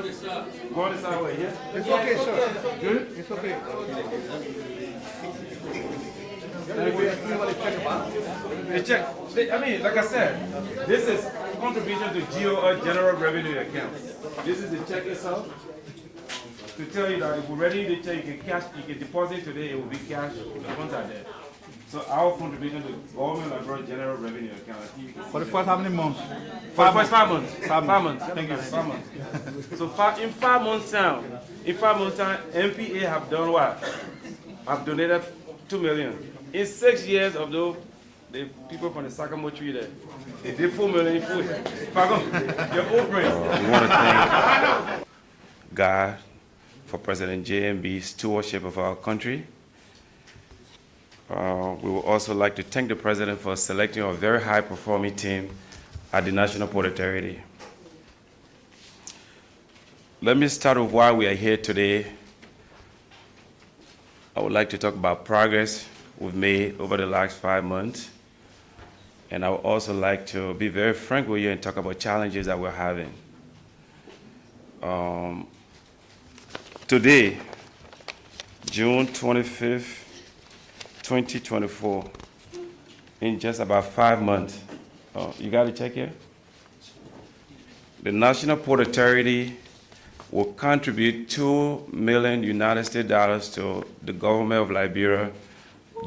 Go this way, yeah? It's okay, sir. Good? It's okay. The check, I mean, like I said, this is contribution to GO general revenue account. This is the check itself to tell you that if we're ready to check, you can cash, you can deposit today, it will be cash, the funds are there. So our contribution to government Liberia general revenue account. For the first how many months? For the first 5 months. 5 months. Thank you. 5 months. So in 5 months time, NPA have done what? Have donated 2 million. In 6 years of those, the people from the Sakamo tree there, they did 4 million in food. Your old friends. We want to thank God for President JMB's stewardship of our country. We would also like to thank the President for selecting a very high-performing team at the National Port Authority. Let me start with why we are here today. I would like to talk about progress we've made over the last 5 months. And I would also like to be very frank with you and talk about challenges that we're having. Today, June 25th, 2024, in just about 5 months. You got to check here? The National Port Authority will contribute $2 million United States dollars to the government of Liberia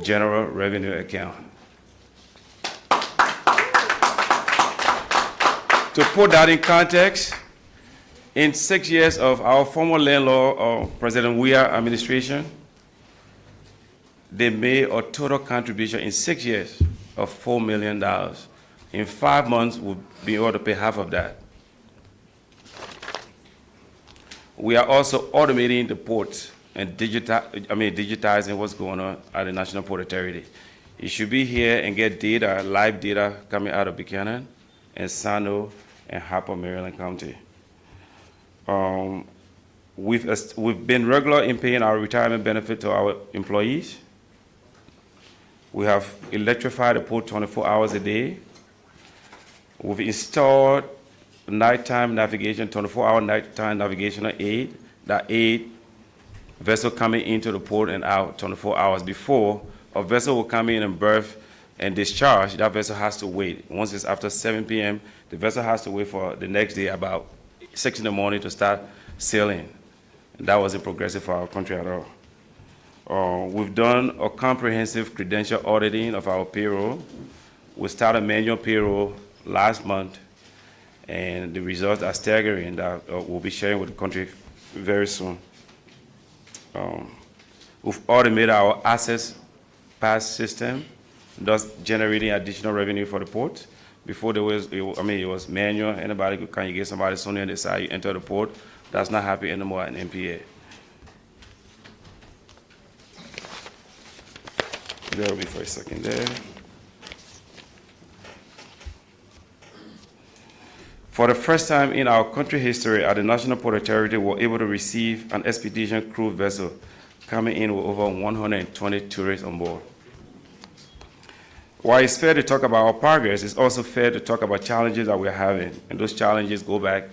general revenue account. To put that in context, in 6 years of our former landlord, President Weah administration, they made a total contribution in 6 years of $4 million. In 5 months, we'll be able to pay half of that. We are also automating the ports and digitizing what's going on at the National Port Authority. You should be here and get data, live data coming out of Buchanan and Sano and Harper, Maryland County. We've been regular in paying our retirement benefit to our employees. We have electrified the port 24 hours a day. We've installed nighttime navigation, 24-hour nighttime navigational aid that aid vessel coming into the port and out 24 hours. Before a vessel will come in and berth and discharge, that vessel has to wait. Once it's after 7 p.m., the vessel has to wait for the next day about 6 in the morning to start sailing. And that wasn't progressive for our country at all. We've done a comprehensive credential auditing of our payroll. We started manual payroll last month, and the results are staggering that we'll be sharing with the country very soon. We've automated our access pass system, thus generating additional revenue for the port. Before it was manual. Anybody can you get somebody Sony on the side, you enter the port. That's not happening anymore at NPA. Bear with me for a second there. For the first time in our country history, at the National Port Authority, we were able to receive an expedition cruise vessel coming in with over 120 tourists on board. While it's fair to talk about our progress, it's also fair to talk about challenges that we're having. And those challenges go back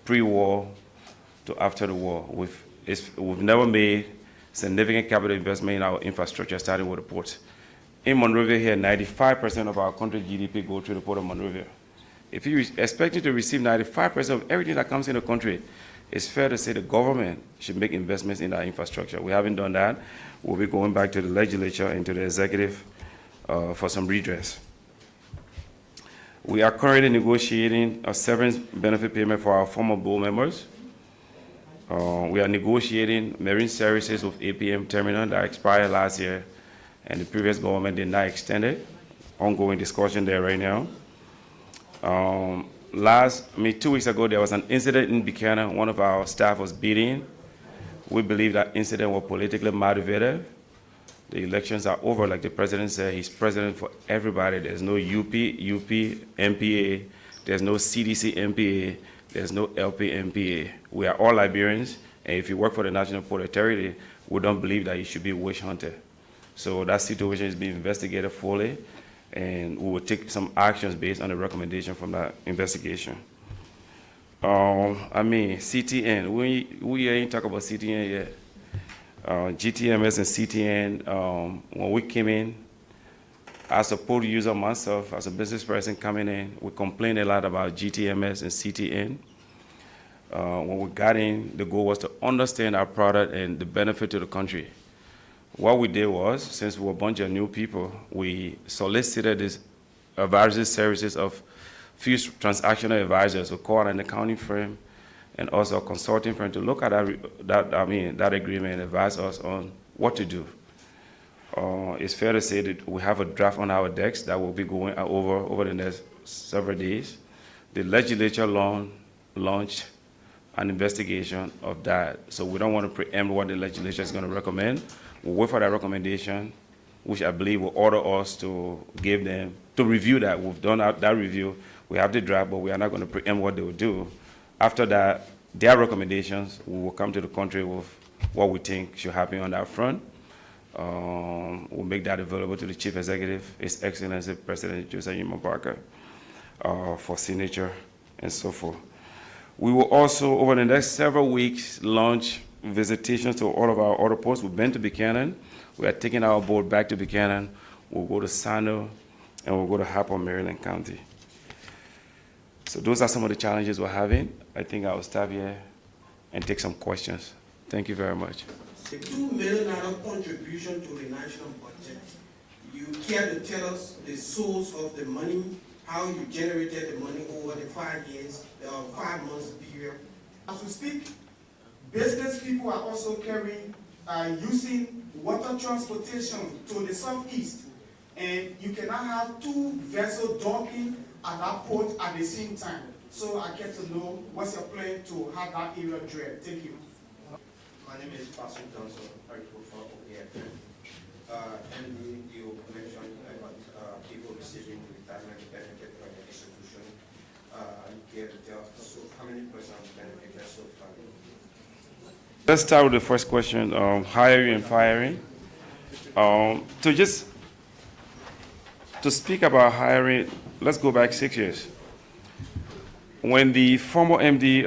pre-war to after the war. We've never made significant capital investment in our infrastructure, starting with the ports. In Monrovia here, 95% of our country's GDP go through the port of Monrovia. If you're expecting to receive 95% of everything that comes in the country, it's fair to say the government should make investments in our infrastructure. We haven't done that. We'll be going back to the legislature and to the executive for some redress. We are currently negotiating a severance benefit payment for our former board members. We are negotiating marine services with APM terminal that expired last year, and the previous government did not extend it. Ongoing discussion there right now. 2 weeks ago, there was an incident in Buchanan. One of our staff was beaten. We believe that incident was politically motivated. The elections are over, like the president said. He's president for everybody. There's no UP, MPA. There's no CDC MPA. There's no LP MPA. We are all Liberians, and if you work for the National Port Authority, we don't believe that you should be a witch hunter. So that situation is being investigated fully, and we will take some actions based on the recommendation from that investigation. I mean, CTN, we ain't talk about CTN yet. GTMS and CTN, when we came in, as a pool user myself, as a business person coming in, we complained a lot about GTMS and CTN. When we got in, the goal was to understand our product and the benefit to the country. What we did was, since we were a bunch of new people, we solicited these advisory services of few transactional advisors, a core and accounting firm, and also a consulting firm to look at that agreement and advise us on what to do. It's fair to say that we have a draft on our decks that will be going over the next several days. The legislature launched an investigation of that, so we don't want to preempt what the legislature is going to recommend. We'll wait for that recommendation, which I believe will order us to give them, to review that. We've done that review. We have the draft, but we are not going to preempt what they will do. After that, their recommendations, we will come to the country with what we think should happen on that front. We'll make that available to the Chief Executive, His Excellency President Joseph Yuma Parker, for signature and so forth. We will also, over the next several weeks, launch visitations to all of our order posts. We've been to Buchanan. We are taking our board back to Buchanan. We'll go to Sano, and we'll go to Harper, Maryland County. So those are some of the challenges we're having. I think I'll stop here and take some questions. Thank you very much. The $2 million contribution to the national budget, you care to tell us the source of the money, how you generated the money over the 5 years, 5 months period? As we speak, business people are also using water transportation to the southeast, and you cannot have 2 vessels docking at that port at the same time. So I get to know what's your plan to have that area drilled. Thank you. My name is Pastor Johnson, I work for OAFM. And you mentioned about people receiving retirement benefit from the institution. You care to tell us how many persons benefited so far? Let's start with the first question, hiring and firing. To speak about hiring, let's go back 6 years. When the former MD,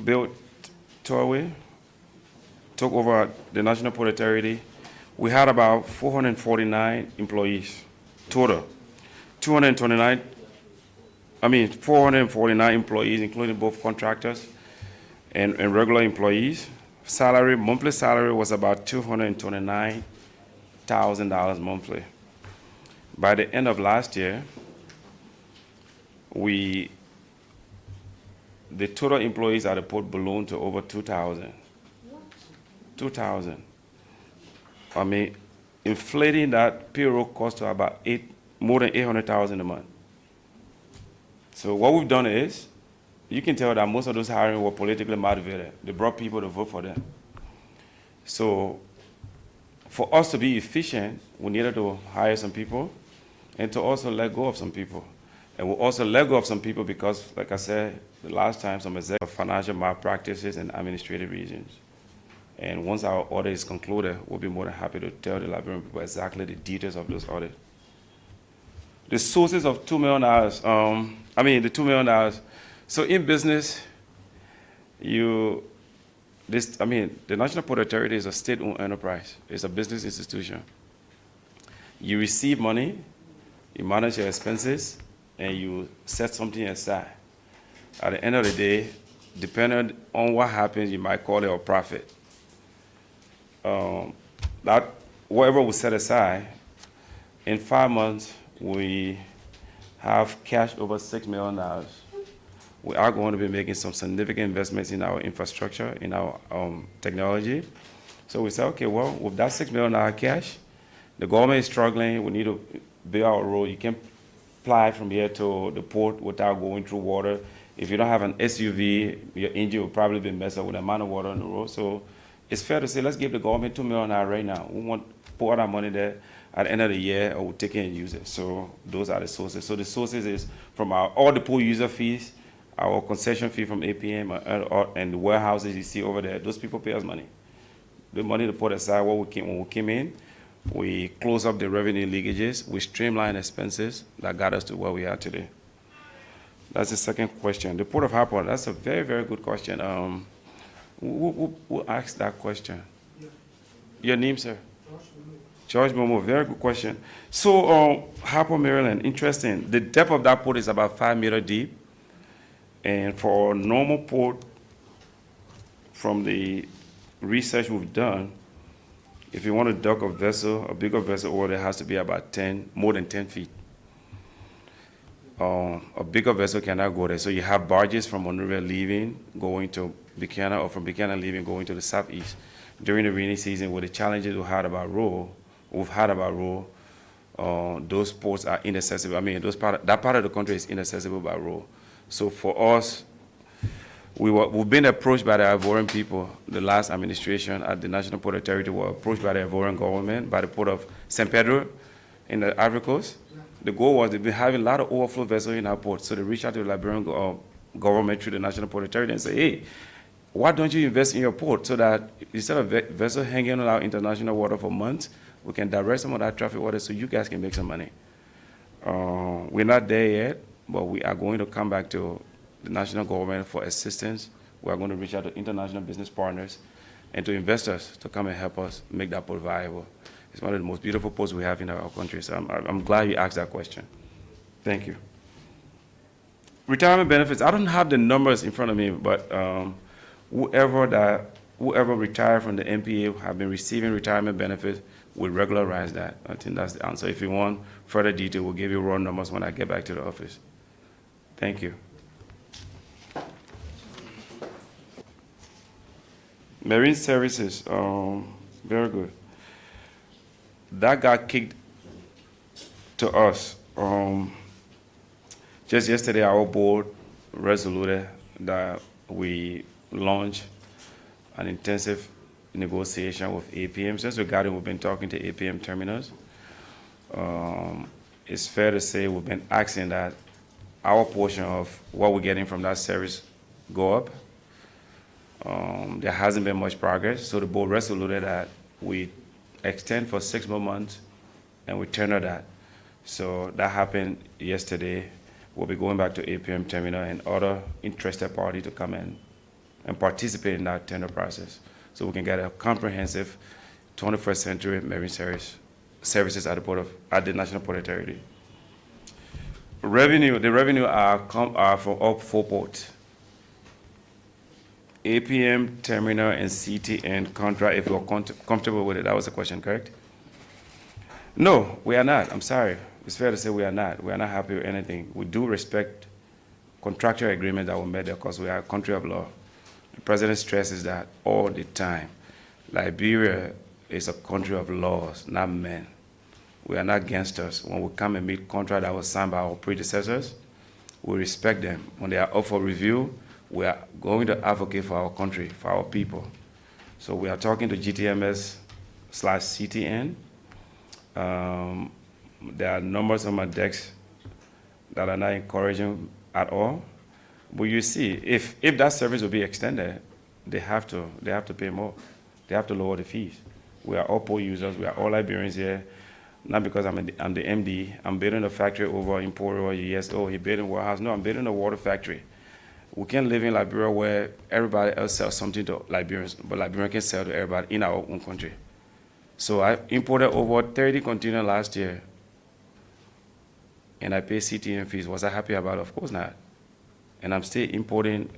Bill Torway, took over the National Port Authority, we had about 449 employees total. 449 employees, including both contractors and regular employees. Monthly salary was about $229,000 monthly. By the end of last year, the total employees at the port ballooned to over 2,000. 2,000. I mean, inflating that payroll cost to about more than $800,000 a month. So what we've done is, you can tell that most of those hiring were politically motivated. They brought people to vote for them. So for us to be efficient, we needed to hire some people and to also let go of some people. And we'll also let go of some people because, like I said the last time, some executive financial malpractices and administrative reasons. And once our audit is concluded, we'll be more than happy to tell the Liberian people exactly the details of those audits. The sources of $2 million, the $2 million. So in business, the National Port Authority is a state-owned enterprise. It's a business institution. You receive money, you manage your expenses, and you set something aside. At the end of the day, depending on what happens, you might call it a profit. That whatever we set aside, in 5 months, we have cash over $6 million. We are going to be making some significant investments in our infrastructure, in our technology. So we said, okay, well, with that $6 million cash, the government is struggling. We need to build our road. You can't fly from here to the port without going through water. If you don't have an SUV, your engine will probably be messed up with the amount of water on the road. So it's fair to say, let's give the government $2 million right now. We want to pour our money there at the end of the year, or we'll take it and use it. So those are the sources. So the sources is from all the pool user fees, our concession fee from APM, and the warehouses you see over there. Those people pay us money. The money to put aside when we came in, we close up the revenue leakages, we streamline expenses that got us to where we are today. That's the second question. The Port of Harcourt, that's a very, very good question. Who asked that question? Your name, sir? George Momo, very good question. So, Harcourt, Maryland, interesting. The depth of that port is about 5 meters deep. And for a normal port, from the research we've done, if you want to dock a vessel, a bigger vessel, or there has to be about more than 10 feet. A bigger vessel cannot go there. So you have barges from Monrovia leaving, going to Buchanan, or from Buchanan leaving, going to the southeast. During the rainy season, with the challenges we've had about road, those ports are inaccessible. I mean, that part of the country is inaccessible by road. So for us, we've been approached by the Ivorian people. The last administration at the National Port Authority were approached by the Ivorian government, by the port of San Pedro in the Ivory Coast. The goal was they've been having a lot of overflow vessels in our port. So they reached out to the Liberian government through the National Port Authority and say, hey, why don't you invest in your port so that instead of vessels hanging on our international water for months, we can direct some of that traffic water so you guys can make some money. We're not there yet, but we are going to come back to the national government for assistance. We are going to reach out to international business partners and to investors to come and help us make that port viable. It's one of the most beautiful ports we have in our country, so I'm glad you asked that question. Thank you. Retirement benefits, I don't have the numbers in front of me, but whoever retired from the NPA have been receiving retirement benefits, we'll regularize that. I think that's the answer. If you want further detail, we'll give you raw numbers when I get back to the office. Thank you. Marine services, very good. That got kicked to us. Just yesterday, our board resolved that we launch an intensive negotiation with APM. Since we got it, we've been talking to APM terminals. It's fair to say we've been asking that our portion of what we're getting from that service go up. There hasn't been much progress, so the board resolved that we extend for 6 more months and we tender that. So that happened yesterday. We'll be going back to APM terminal and other interested parties to come in and participate in that tender process so we can get a comprehensive 21st century marine services at the National Port Authority. The revenue are from all 4 ports. APM, terminal, and CTN contract, if you're comfortable with it. That was the question, correct? No, we are not. I'm sorry. It's fair to say we are not. We are not happy with anything. We do respect contractual agreement that were made there because we are a country of law. The president stresses that all the time. Liberia is a country of laws, not men. We are not gangsters. When we come and meet contracts that were signed by our predecessors, we respect them. When they are up for review, we are going to advocate for our country, for our people. So we are talking to GTMS/CTN. There are numbers on my decks that are not encouraging at all. But you see, if that service will be extended, they have to pay more. They have to lower the fees. We are all port users. We are all Liberians here. Not because I'm the MD. I'm building a factory over in Port Royal. Yes, he building a warehouse. No, I'm building a water factory. We can't live in Liberia where everybody else sells something to Liberians, but Liberians can sell to everybody in our own country. So I imported over 30 containers last year, and I pay CTN fees. Was I happy about it? Of course not. And I'm still importing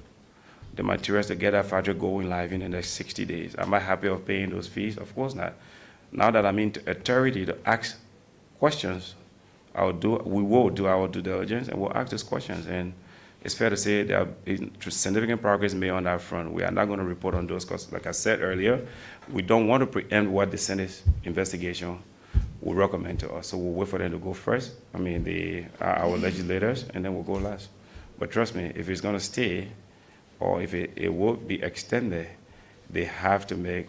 the materials to get that factory going live in the next 60 days. Am I happy of paying those fees? Of course not. Now that I'm in authority to ask questions, we will do our due diligence, and we'll ask those questions. And it's fair to say there is significant progress made on that front. We are not going to report on those because, like I said earlier, we don't want to preempt what the Senate investigation will recommend to us. So we'll wait for them to go first, our legislators, and then we'll go last. But trust me, if it's going to stay or if it will be extended, they have to make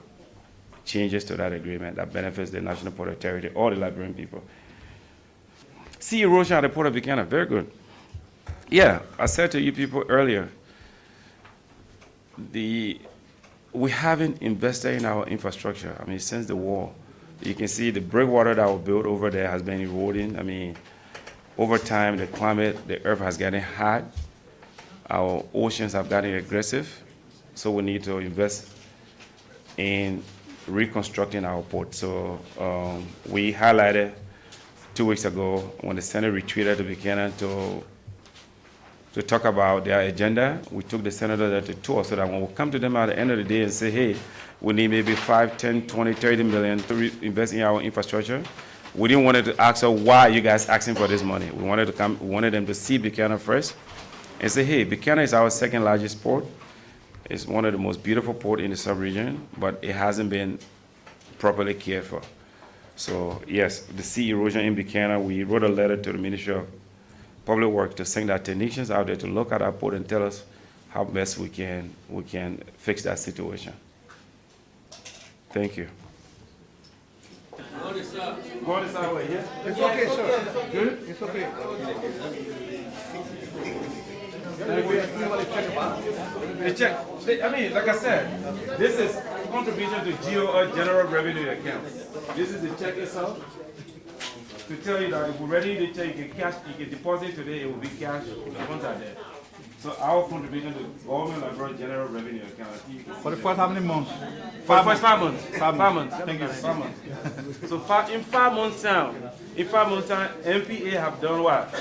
changes to that agreement that benefits the National Port Authority or the Liberian people. Sea erosion at the Port of Buchanan, very good. Yeah, I said to you people earlier, we haven't invested in our infrastructure. Since the war, you can see the breakwater that was built over there has been eroding. Over time, the climate, the earth has gotten hot. our oceans have gotten aggressive, so we need to invest in reconstructing our port. So we highlighted 2 weeks ago when the Senate retreated to Buchanan to talk about their agenda. We took the senator there to tour so that when we come to them at the end of the day and say, hey, we need maybe 5, 10, 20, 30 million to invest in our infrastructure, we didn't want to ask her, why are you guys asking for this money? We wanted them to see Buchanan first and say, hey, Buchanan is our second largest port. It's one of the most beautiful ports in the sub-region, but it hasn't been properly cared for. So yes, the sea erosion in Buchanan, we wrote a letter to the Ministry of Public Works to send our technicians out there to look at our port and tell us how best we can fix that situation. Thank you. Go this way, yeah? It's okay, sir. Good? It's okay. The check, I mean, like I said, this is contribution to GO general revenue account. This is the check itself to tell you that if we're ready to take a cash, you can deposit today, it will be cash, the funds are there. So our contribution to government and general revenue account. For the first how many months? 5 months. 5 months. Thank you. 5 months. So in 5 months time, NPA have done what?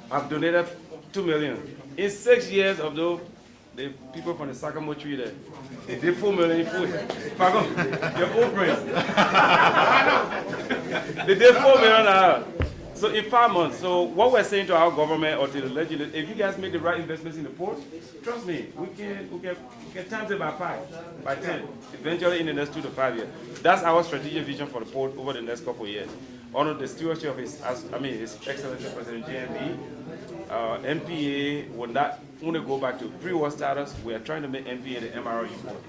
Have donated 2 million. In 6 years of those, the people from the Sakamo tree there, they did 4 million in food. Your old friends. They did 4 million. So in 5 months, so what we're saying to our government or to the legislature, if you guys make the right investments in the port, trust me, we can times it by 5, by 10, eventually in the next 2 to 5 years. That's our strategic vision for the port over the next couple of years. Under the stewardship of His Excellency President JMB, NPA will not only go back to pre-war status. We are trying to make NPA the MRO port.